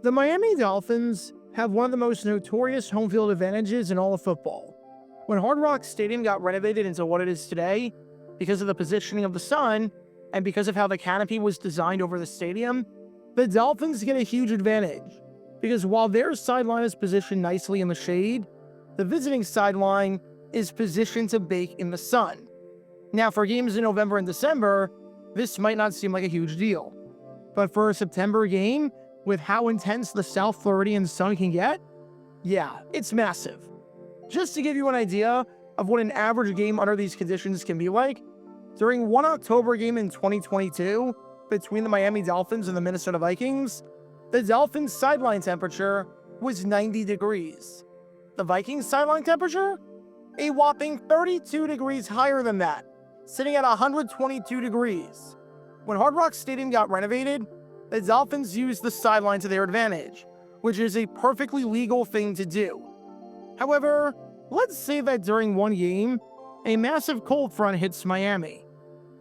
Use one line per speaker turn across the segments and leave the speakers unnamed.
The Miami Dolphins have one of the most notorious home field advantages in all of football. When Hard Rock Stadium got renovated into what it is today, because of the positioning of the sun and because of how the canopy was designed over the stadium, the Dolphins get a huge advantage. Because while their sideline is positioned nicely in the shade, the visiting sideline is positioned to bake in the sun. Now, for games in November and December, this might not seem like a huge deal. But for a September game, with how intense the South Floridian sun can get, yeah, it's massive. Just to give you an idea of what an average game under these conditions can be like, during one October game in 2022 between the Miami Dolphins and the Minnesota Vikings, the Dolphins' sideline temperature was 90 degrees. The Vikings' sideline temperature? A whopping 32 degrees higher than that, sitting at 122 degrees. When Hard Rock Stadium got renovated, the Dolphins used the sideline to their advantage, which is a perfectly legal thing to do. However, let's say that during one game, a massive cold front hits Miami.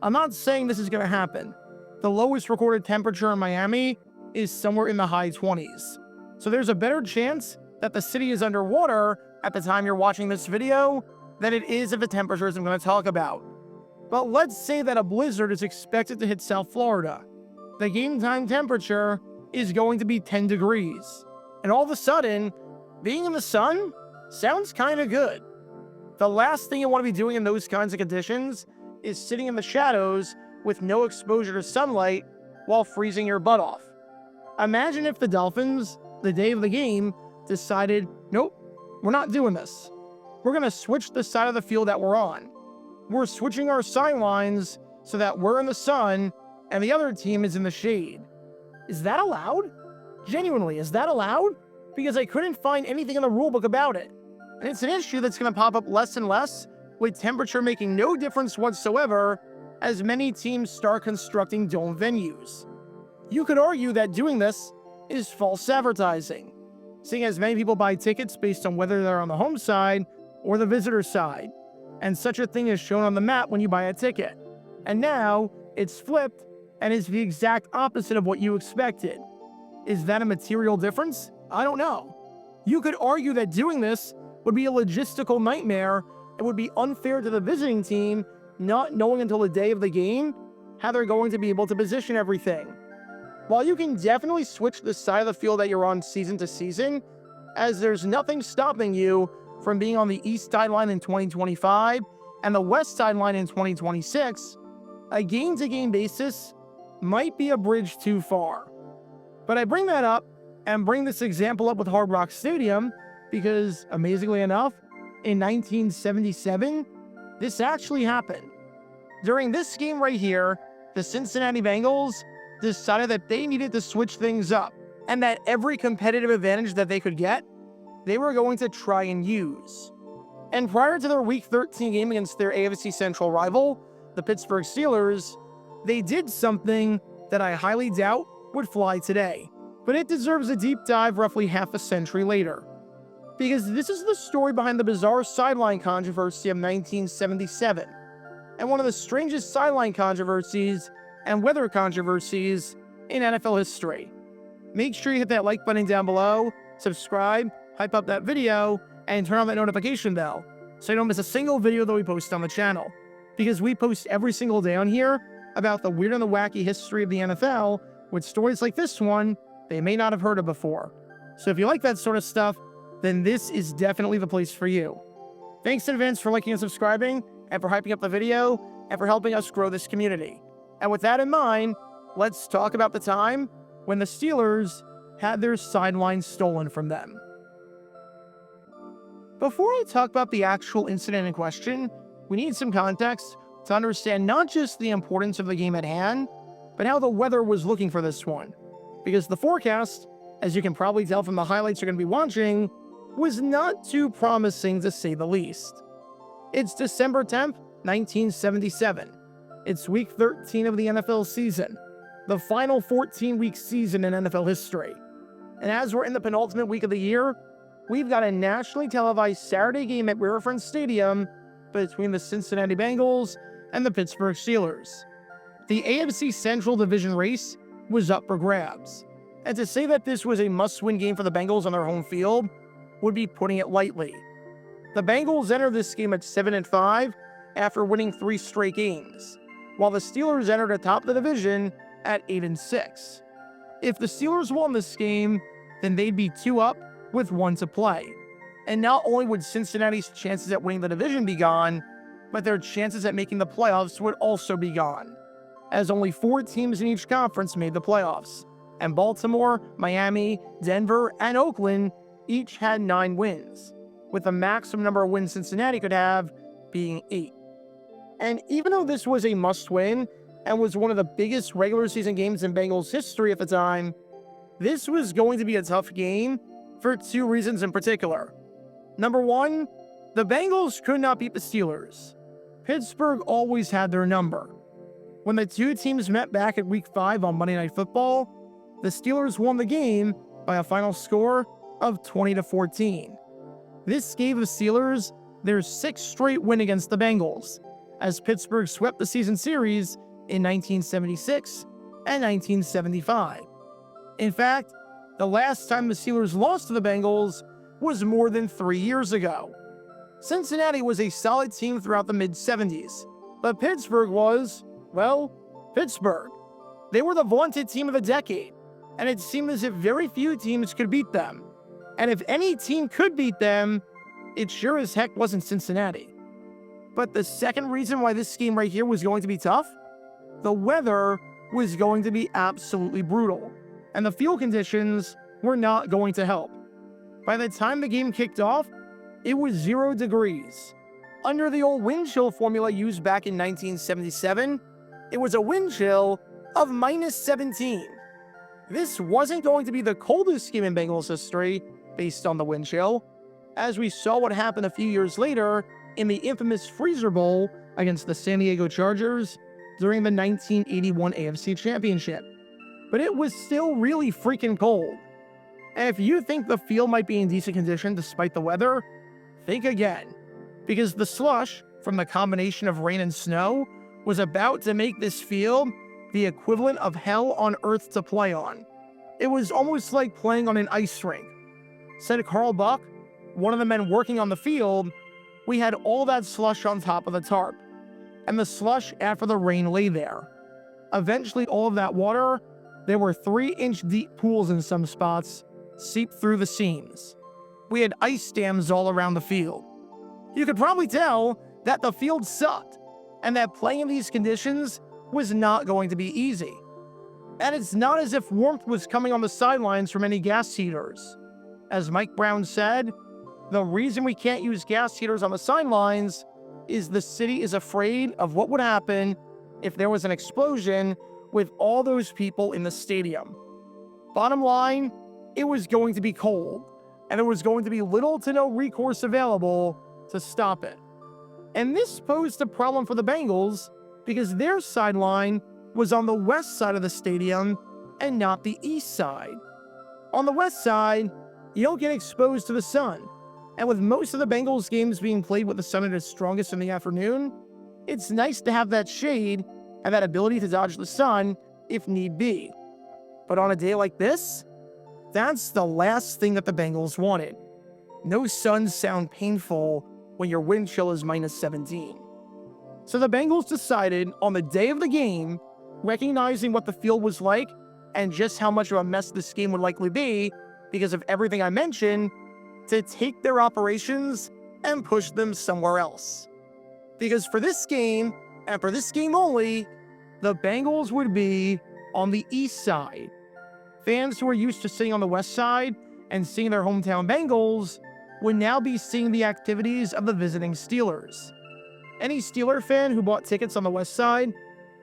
I'm not saying this is going to happen. The lowest recorded temperature in Miami is somewhere in the high 20s. So there's a better chance that the city is underwater at the time you're watching this video than it is at the temperatures I'm going to talk about. But let's say that a blizzard is expected to hit South Florida. The game time temperature is going to be 10 degrees. And all of a sudden, being in the sun sounds kind of good. The last thing you want to be doing in those kinds of conditions is sitting in the shadows with no exposure to sunlight while freezing your butt off. Imagine if the Dolphins, the day of the game, decided, nope, we're not doing this. We're going to switch the side of the field that we're on. We're switching our sidelines so that we're in the sun and the other team is in the shade. Is that allowed? Genuinely, is that allowed? Because I couldn't find anything in the rulebook about it. And it's an issue that's going to pop up less and less, with temperature making no difference whatsoever as many teams start constructing dome venues. You could argue that doing this is false advertising, seeing as many people buy tickets based on whether they're on the home side or the visitor side, and such a thing is shown on the map when you buy a ticket. And now it's flipped and is the exact opposite of what you expected. Is that a material difference? I don't know. You could argue that doing this would be a logistical nightmare and would be unfair to the visiting team, not knowing until the day of the game how they're going to be able to position everything. While you can definitely switch the side of the field that you're on season to season, as there's nothing stopping you from being on the east sideline in 2025 and the west sideline in 2026, a game-to-game basis might be a bridge too far. But I bring that up and bring this example up with Hard Rock Stadium because, amazingly enough, in 1977, this actually happened. During this game right here, the Cincinnati Bengals decided that they needed to switch things up and that every competitive advantage that they could get, they were going to try and use. And prior to their Week 13 game against their AFC Central rival, the Pittsburgh Steelers, they did something that I highly doubt would fly today. But it deserves a deep dive roughly half a century later. Because this is the story behind the bizarre sideline controversy of 1977, and one of the strangest sideline controversies and weather controversies in NFL history. Make sure you hit that like button down below, subscribe, hype up that video, and turn on that notification bell so you don't miss a single video that we post on the channel. Because we post every single day on here about the weird and the wacky history of the NFL with stories like this one they may not have heard of before. So if you like that sort of stuff, then this is definitely the place for you. Thanks in advance for liking and subscribing, and for hyping up the video, and for helping us grow this community. And with that in mind, let's talk about the time when the Steelers had their sideline stolen from them. Before I talk about the actual incident in question, we need some context to understand not just the importance of the game at hand, but how the weather was looking for this one. Because the forecast, as you can probably tell from the highlights you're going to be watching, was not too promising to say the least. It's December 10th, 1977. It's Week 13 of the NFL season, the final 14-week season in NFL history. And as we're in the penultimate week of the year, we've got a nationally televised Saturday game at Riverfront Stadium between the Cincinnati Bengals and the Pittsburgh Steelers. The AFC Central Division race was up for grabs, And to say that this was a must-win game for the Bengals on their home field would be putting it lightly. The Bengals entered this game at 7-5 after winning 3 straight games, while the Steelers entered atop the division at 8-6. If the Steelers won this game, then they'd be 2 up with 1 to play. And not only would Cincinnati's chances at winning the division be gone, but their chances at making the playoffs would also be gone, as only 4 teams in each conference made the playoffs, and Baltimore, Miami, Denver, and Oakland each had 9 wins, with the maximum number of wins Cincinnati could have being 8. And even though this was a must-win and was one of the biggest regular season games in Bengals history at the time, this was going to be a tough game for 2 reasons in particular. Number 1, the Bengals could not beat the Steelers. Pittsburgh always had their number. When the 2 teams met back at Week 5 on Monday Night Football, the Steelers won the game by a final score of 20-14. This gave the Steelers their 6th straight win against the Bengals, as Pittsburgh swept the season series in 1976 and 1975. In fact, the last time the Steelers lost to the Bengals was more than 3 years ago. Cincinnati was a solid team throughout the mid-70s, but Pittsburgh was, well, Pittsburgh. They were the vaunted team of the decade, and it seemed as if very few teams could beat them. And if any team could beat them, it sure as heck wasn't Cincinnati. But the second reason why this game right here was going to be tough, the weather was going to be absolutely brutal, and the field conditions were not going to help. By the time the game kicked off, it was 0 degrees. Under the old wind chill formula used back in 1977, it was a wind chill of -17. This wasn't going to be the coldest game in Bengals history based on the wind chill, as we saw what happened a few years later in the infamous Freezer Bowl against the San Diego Chargers during the 1981 AFC Championship. But it was still really freaking cold. And if you think the field might be in decent condition despite the weather, think again, because the slush from the combination of rain and snow was about to make this field the equivalent of hell on earth to play on. It was almost like playing on an ice rink. Said Carl Buck, one of the men working on the field, we had all that slush on top of the tarp, and the slush after the rain lay there. Eventually, all of that water, there were 3-inch deep pools in some spots, seeped through the seams. We had ice dams all around the field. You could probably tell that the field sucked, and that playing in these conditions was not going to be easy. And it's not as if warmth was coming on the sidelines from any gas heaters. As Mike Brown said, the reason we can't use gas heaters on the sidelines is the city is afraid of what would happen if there was an explosion with all those people in the stadium. Bottom line, it was going to be cold, and there was going to be little to no recourse available to stop it. And this posed a problem for the Bengals because their sideline was on the west side of the stadium and not the east side. On the west side, you don't get exposed to the sun, and with most of the Bengals games being played with the sun at its strongest in the afternoon, it's nice to have that shade and that ability to dodge the sun if need be. But on a day like this, that's the last thing that the Bengals wanted. No suns sound painful when your wind chill is -17. So the Bengals decided on the day of the game, recognizing what the field was like and just how much of a mess this game would likely be because of everything I mentioned, to take their operations and push them somewhere else. Because for this game, and for this game only, the Bengals would be on the east side. Fans who are used to sitting on the west side and seeing their hometown Bengals would now be seeing the activities of the visiting Steelers. Any Steeler fan who bought tickets on the west side,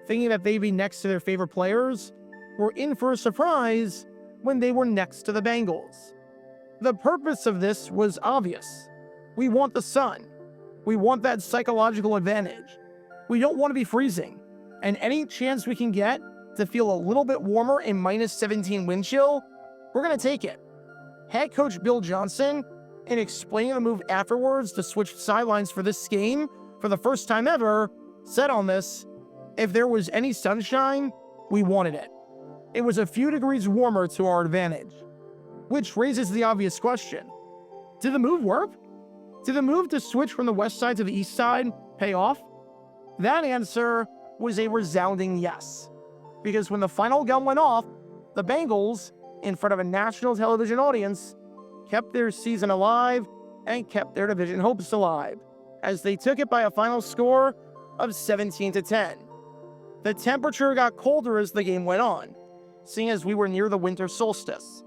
thinking that they'd be next to their favorite players, were in for a surprise when they were next to the Bengals. The purpose of this was obvious. We want the sun. We want that psychological advantage. We don't want to be freezing, and any chance we can get to feel a little bit warmer in -17 wind chill, we're going to take it. Head coach Bill Johnson, in explaining the move afterwards to switch sidelines for this game for the first time ever, said on this, if there was any sunshine, we wanted it. it was a few degrees warmer to our advantage. Which raises the obvious question. Did the move work? Did the move to switch from the west side to the east side pay off? That answer was a resounding yes. Because when the final gun went off, the Bengals, in front of a national television audience, kept their season alive and kept their division hopes alive, as they took it by a final score of 17-10. The temperature got colder as the game went on, seeing as we were near the winter solstice.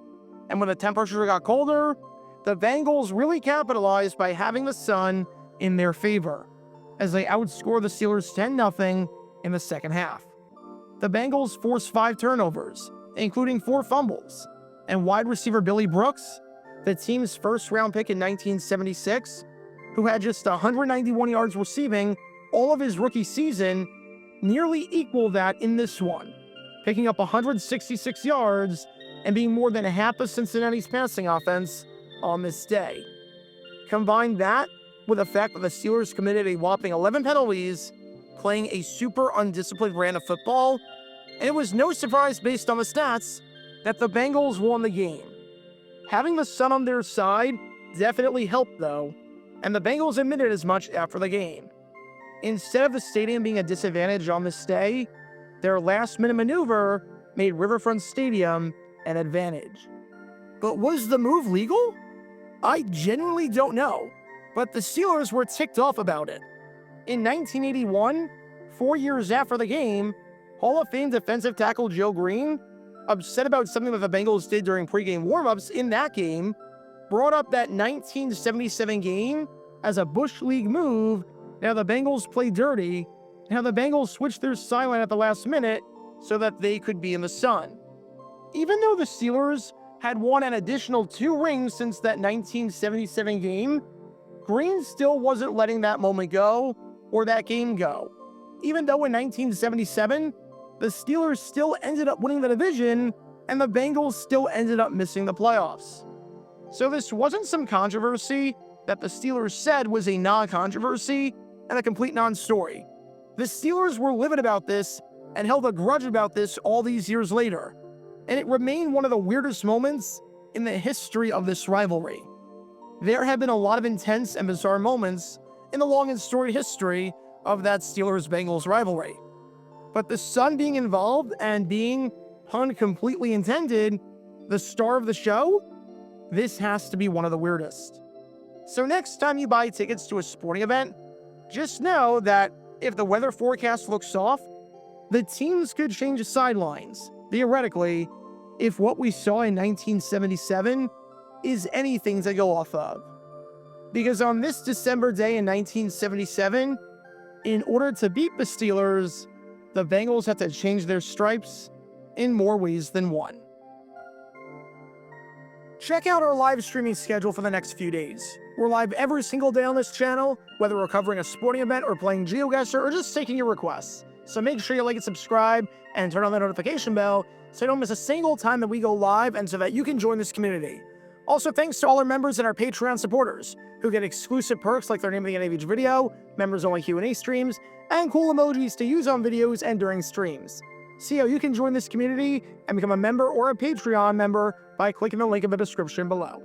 And when the temperature got colder, the Bengals really capitalized by having the sun in their favor, as they outscored the Steelers 10-0 in the second half. The Bengals forced 5 turnovers, including 4 fumbles, and wide receiver Billy Brooks, the team's first-round pick in 1976, who had just 191 yards receiving all of his rookie season, nearly equaled that in this one, picking up 166 yards and being more than half of Cincinnati's passing offense on this day. Combine that with the fact that the Steelers committed a whopping 11 penalties, playing a super undisciplined brand of football, and it was no surprise based on the stats that the Bengals won the game. Having the sun on their side definitely helped though, and the Bengals admitted as much after the game. Instead of the stadium being a disadvantage on this day, their last-minute maneuver made Riverfront Stadium an advantage. But was the move legal? I genuinely don't know, but the Steelers were ticked off about it. In 1981, 4 years after the game, Hall of Fame defensive tackle Joe Green, upset about something that the Bengals did during pregame warmups in that game, brought up that 1977 game as a Bush League move. Now the Bengals play dirty, and how the Bengals switched their sideline at the last minute so that they could be in the sun. Even though the Steelers had won an additional 2 rings since that 1977 game, Green still wasn't letting that moment go or that game go. Even though in 1977, the Steelers still ended up winning the division and the Bengals still ended up missing the playoffs. So this wasn't some controversy that the Steelers said was a non-controversy and a complete non-story. The Steelers were livid about this and held a grudge about this all these years later, and it remained one of the weirdest moments in the history of this rivalry. There have been a lot of intense and bizarre moments in the long and storied history of that Steelers-Bengals rivalry. But the sun being involved and being, pun completely intended, the star of the show, this has to be one of the weirdest. So next time you buy tickets to a sporting event, just know that if the weather forecast looks off, the teams could change the sidelines, theoretically, if what we saw in 1977 is anything to go off of. Because on this December day in 1977, in order to beat the Steelers, the Bengals had to change their stripes in more ways than one. Check out our live streaming schedule for the next few days. We're live every single day on this channel, whether we're covering a sporting event or playing GeoGuessr or just taking your requests. So make sure you like and subscribe and turn on the notification bell so you don't miss a single time that we go live and so that you can join this community. Also, thanks to all our members and our Patreon supporters who get exclusive perks like their name at the end of each video, members-only Q&A streams, and cool emojis to use on videos and during streams. See how you can join this community and become a member or a Patreon member by clicking the link in the description below.